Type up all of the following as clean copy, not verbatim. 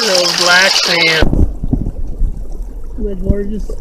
Those black sands. They're gorgeous.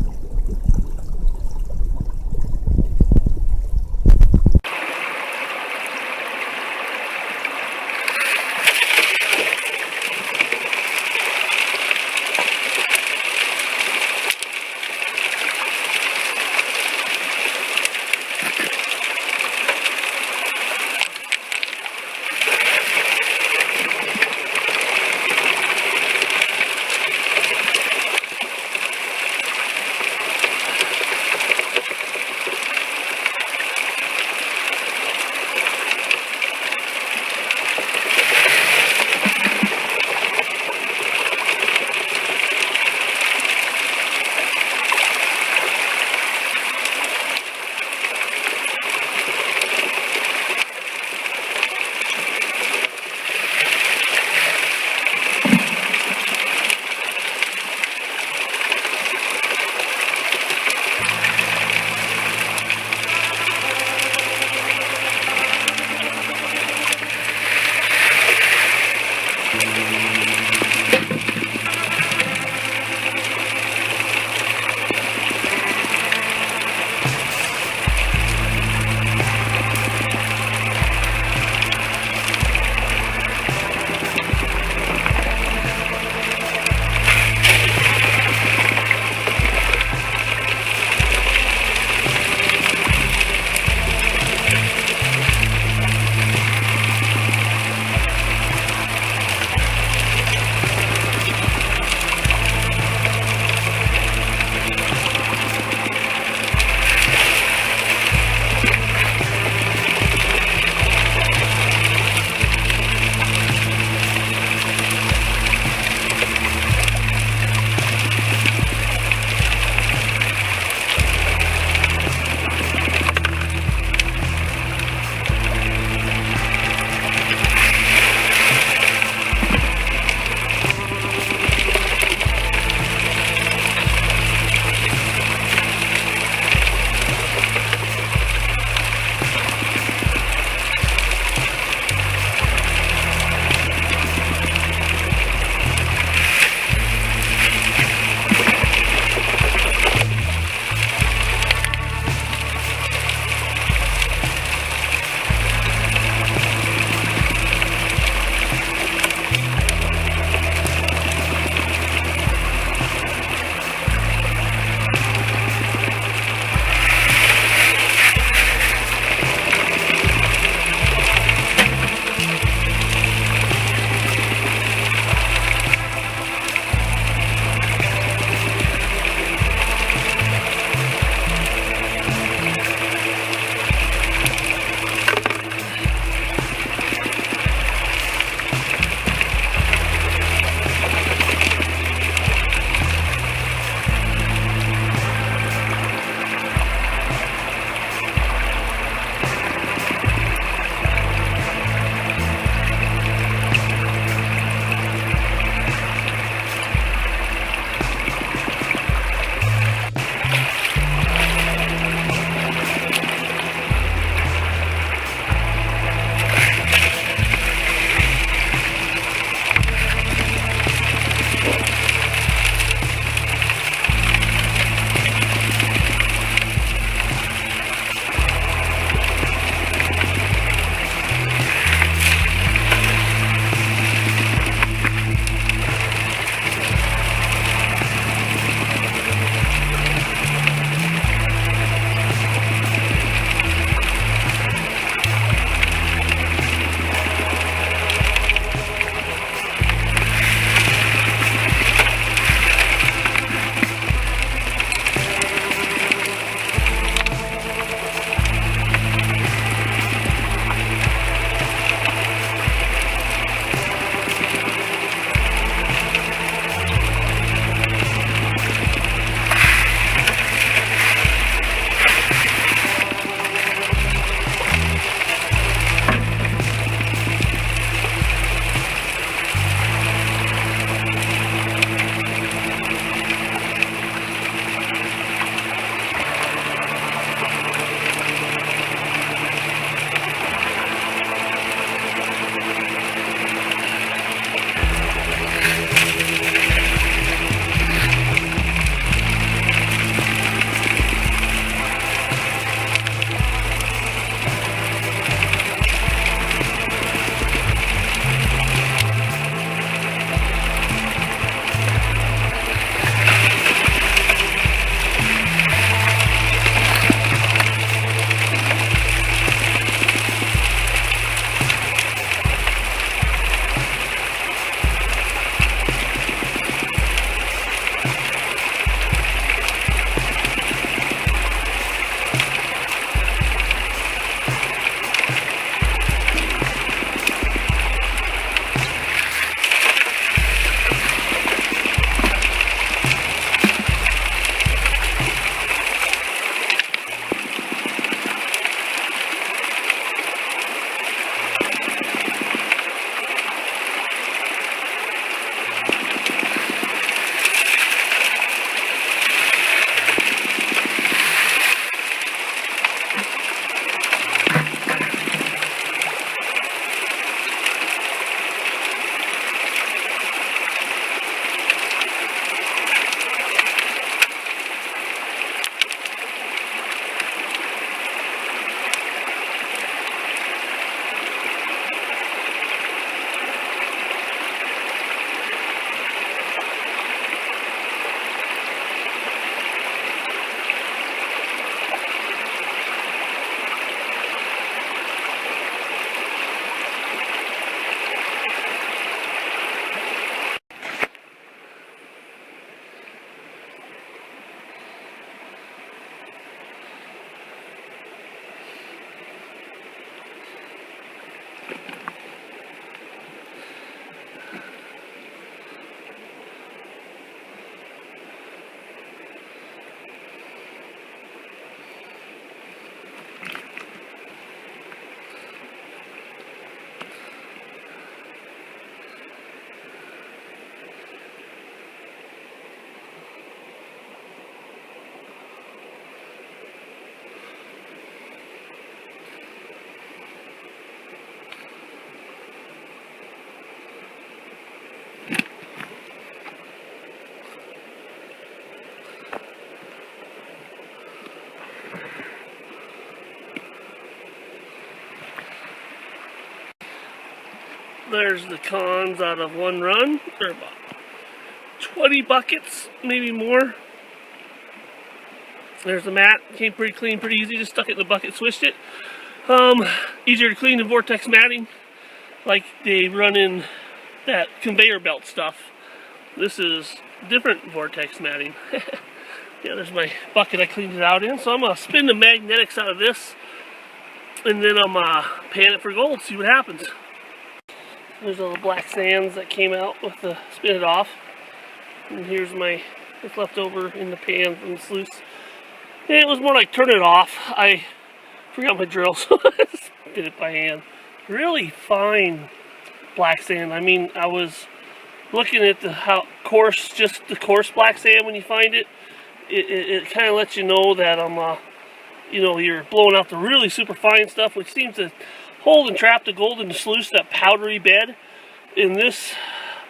There's the cons out of one run. They're about 20 buckets, maybe more. There's the mat. Came pretty clean, pretty easy. Just stuck it in the bucket, swished it. Easier to clean than vortex matting, like they run in that conveyor belt stuff. This is different vortex matting. Yeah, there's my bucket I cleaned it out in. So I'm gonna spin the magnetics out of this, and then I'm pan it for gold. See what happens. There's all the black sands that came out with the spin it off. And here's my what's left over in the pan from the sluice. And it was more like turn it off. I forgot my drill, so I just did it by hand. Really fine black sand. I mean, I was looking at the coarse, just the coarse black sand. When you find it, it kind of lets you know that you know, you're blowing out the really super fine stuff, which seems to hold and trap the gold in the sluice, that powdery bed. And this,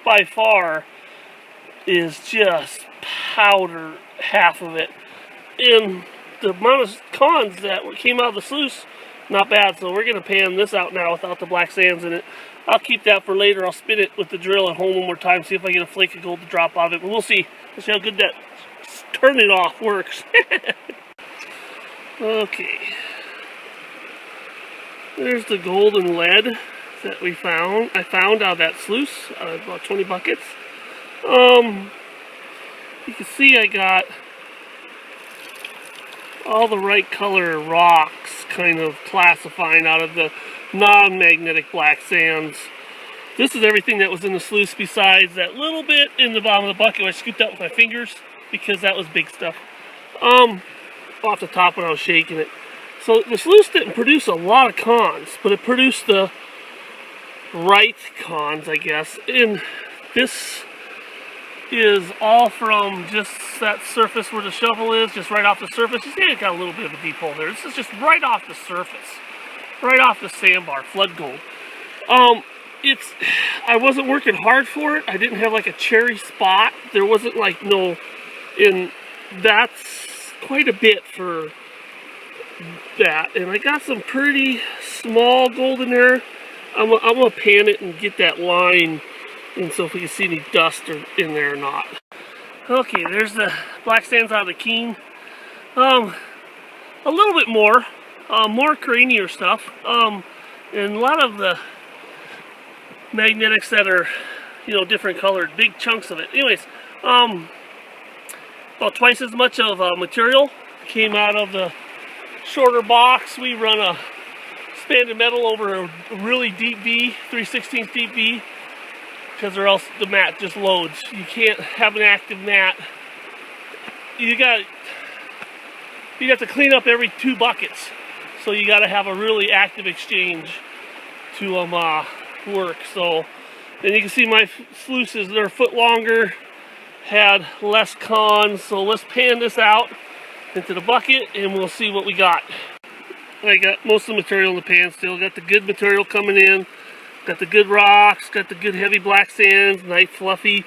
by far, is just powder, half of it. And the amount of cons that came out of the sluice, not bad. So we're going to pan this out now without the black sands in it. I'll keep that for later. I'll spin it with the drill at home one more time, see if I get a flake of gold to drop out of it. But we'll see. Let's see how good that turn it off works. Okay. There's the gold and lead that we found. I found out of that sluice, about 20 buckets. You can see I got all the right color rocks kind of classifying out of the non-magnetic black sands. This is everything that was in the sluice besides that little bit in the bottom of the bucket I scooped out with my fingers, because that was big stuff. Off the top when I was shaking it. So the sluice didn't produce a lot of cons, but it produced the right cons, I guess. And this is all from just that surface where the shovel is, just right off the surface. You see it got a little bit of a deep hole there. This is just right off the surface, right off the sandbar, flood gold. I wasn't working hard for it. I didn't have like a cherry spot. There wasn't like no, and that's quite a bit for that. And I got some pretty small gold in there. I'm gonna pan it and get that line, and so if we can see any dust in there or not. Okay, there's the black sands out of the Keen. A little bit more cranier stuff, and a lot of the magnetics that are, you know, different colored, big chunks of it. Anyways, about twice as much of material came out of the shorter box. We run a expanded metal over a really deep V, 3/16 deep V, because or else the mat just loads. You can't have an active mat. You got to clean up every 2 buckets, so you got to have a really active exchange to work. So then you can see my sluices, they're a foot longer, had less cons. So let's pan this out into the bucket and we'll see what we got. I got most of the material in the pan still. Got the good material coming in. Got the good rocks. Got the good heavy black sands. Nice fluffy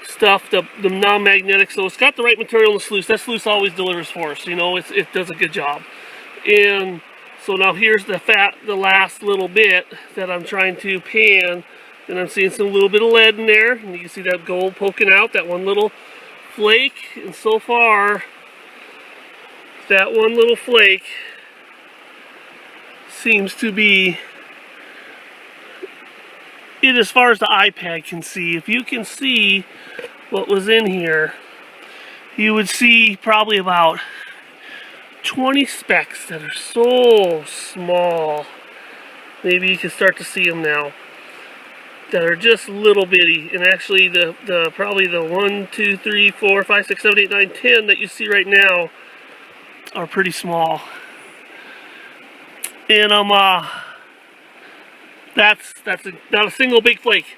stuff. The non-magnetic. So it's got the right material in the sluice. That sluice always delivers for us. You know, it does a good job. And so now here's the last little bit that I'm trying to pan. And I'm seeing some little bit of lead in there. And you can see that gold poking out. That one little flake. And so far, that one little flake seems to be it as far as the iPad can see. If you can see what was in here, you would see probably about 20 specks that are so small. Maybe you can start to see them now. That are just little bitty. And actually probably the 1, 2, 3, 4, 5, 6, 7, 8, 9, 10 that you see right now are pretty small. And that's not a single big flake.